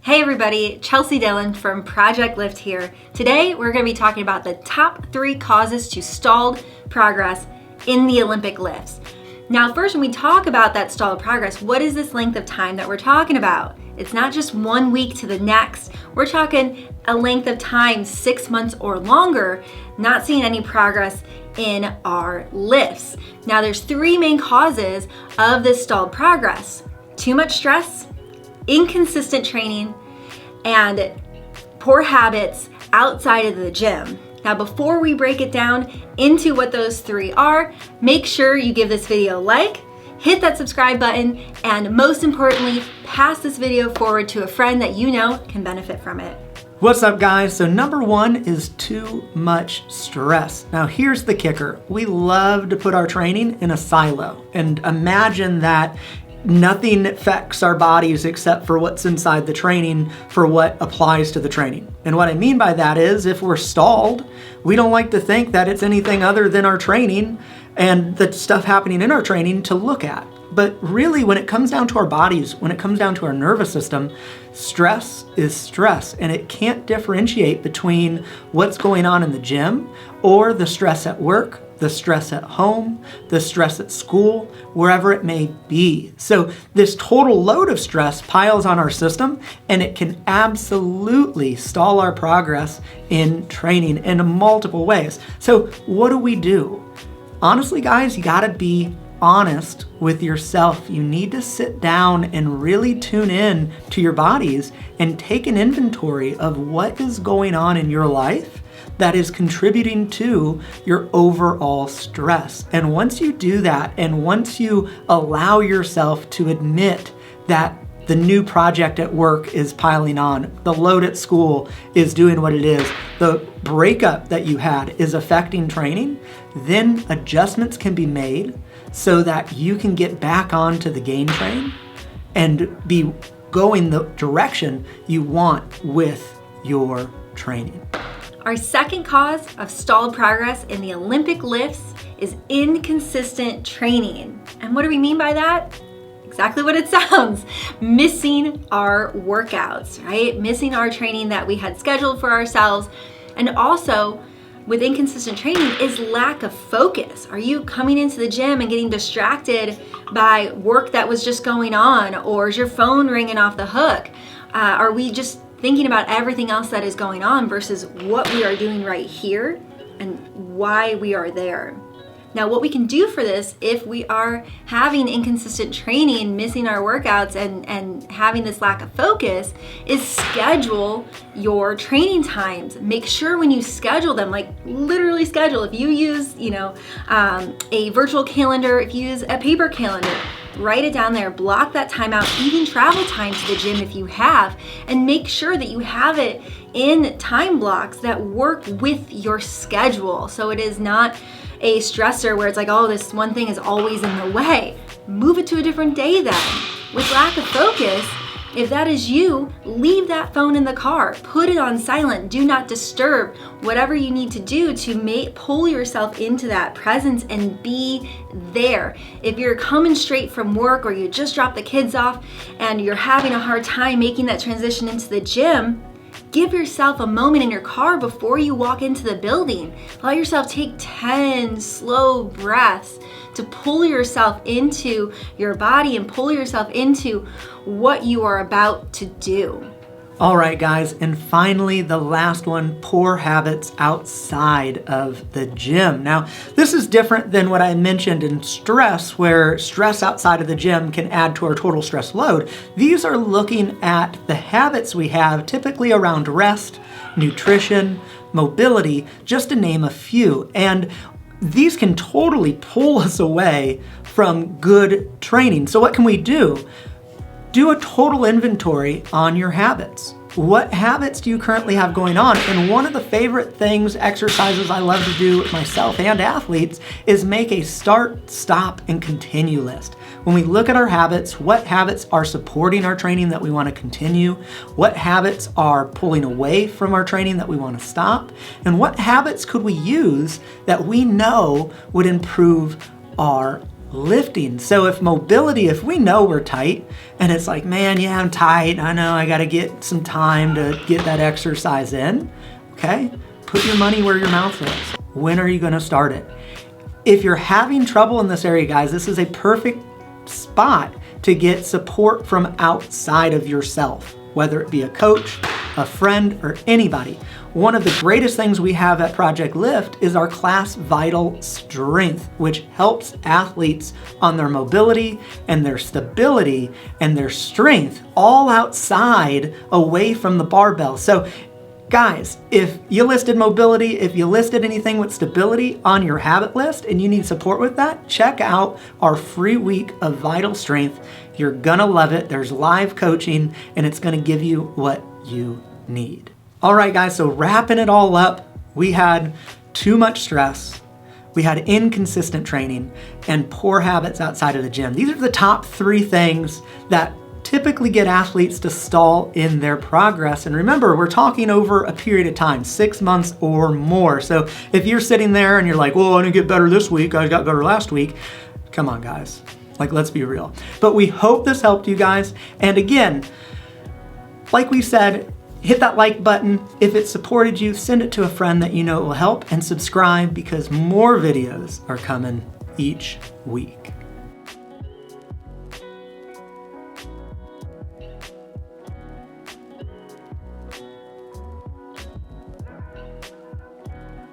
Hey everybody, Chelsea Dillon from Project Lift here. Today we're going to be talking about the top 3 causes to stalled progress in the Olympic lifts. Now first, when we talk about that stalled progress, what is this length of time that we're talking about? It's not just 1 week to the next. We're talking a length of time, 6 months or longer, not seeing any progress in our lifts. Now there's 3 main causes of this stalled progress: too much stress, inconsistent training, and poor habits outside of the gym. Now, before we break it down into what those 3 are, make sure you give this video a like, hit that subscribe button, and most importantly, pass this video forward to a friend that you know can benefit from it. What's up, guys? So number 1 is too much stress. Now here's the kicker. We love to put our training in a silo and imagine that nothing affects our bodies except for what's inside the training for what applies to the training. And what I mean by that is, if we're stalled, we don't like to think that it's anything other than our training and the stuff happening in our training to look at. But really, when it comes down to our bodies, when it comes down to our nervous system, stress is stress, and it can't differentiate between what's going on in the gym or the stress at work, the stress at home, the stress at school, wherever it may be. So this total load of stress piles on our system, and it can absolutely stall our progress in training in multiple ways. So what do? Honestly, guys, you gotta be honest with yourself. You need to sit down and really tune in to your bodies and take an inventory of what is going on in your life that is contributing to your overall stress. And once you do that, and once you allow yourself to admit that the new project at work is piling on, the load at school is doing what it is, the breakup that you had is affecting training, then adjustments can be made so that you can get back onto the game train and be going the direction you want with your training. Our second cause of stalled progress in the Olympic lifts is inconsistent training. And what do we mean by that? Exactly what it sounds. Missing our workouts, right? Missing our training that we had scheduled for ourselves. And also, with inconsistent training is lack of focus. Are you coming into the gym and getting distracted by work that was just going on, or is your phone ringing off the hook? Are we just thinking about everything else that is going on versus what we are doing right here and why we are there? Now, what we can do for this, if we are having inconsistent training, missing our workouts, and having this lack of focus, is schedule your training times. Make sure when you schedule them, like literally schedule. If you use, a virtual calendar, if you use a paper calendar, write it down there, block that time out, even travel time to the gym if you have, and make sure that you have it in time blocks that work with your schedule. So it is not a stressor where it's like, oh, this one thing is always in the way. Move it to a different day then. With lack of focus, if that is you, leave that phone in the car. Put it on silent. Do not disturb. Whatever you need to do to pull yourself into that presence and be there. If you're coming straight from work or you just dropped the kids off and you're having a hard time making that transition into the gym, give yourself a moment in your car before you walk into the building. Allow yourself to take 10 slow breaths to pull yourself into your body and pull yourself into what you are about to do. All right, guys, and finally, the last one, poor habits outside of the gym. Now, this is different than what I mentioned in stress, where stress outside of the gym can add to our total stress load. These are looking at the habits we have, typically around rest, nutrition, mobility, just to name a few. And these can totally pull us away from good training. So what can we do? Do a total inventory on your habits. What habits do you currently have going on? And one of the favorite exercises I love to do with myself and athletes is make a start, stop, and continue list. When we look at our habits, what habits are supporting our training that we want to continue? What habits are pulling away from our training that we want to stop? And what habits could we use that we know would improve our lifting. So if we know we're tight and it's like, man, yeah, I'm tight. I know I got to get some time to get that exercise in. Okay, put your money where your mouth is. When are you going to start it? If you're having trouble in this area, guys, this is a perfect spot to get support from outside of yourself, whether it be a coach, a friend, or anybody. One of the greatest things we have at Project Lift is our class Vital Strength, which helps athletes on their mobility and their stability and their strength all outside, away from the barbell. So guys, if you listed mobility, if you listed anything with stability on your habit list and you need support with that, check out our free week of Vital Strength. You're gonna love it. There's live coaching and it's gonna give you what you need. All right, guys, so wrapping it all up, we had too much stress, we had inconsistent training, and poor habits outside of the gym. These are the top 3 things that typically get athletes to stall in their progress. And remember, we're talking over a period of time, 6 months or more. So if you're sitting there and you're like, well, I didn't get better this week, I got better last week. Come on, guys. Like, let's be real. But we hope this helped you guys. And again, like we said, hit that like button. If it supported you, send it to a friend that you know it will help, and subscribe because more videos are coming each week.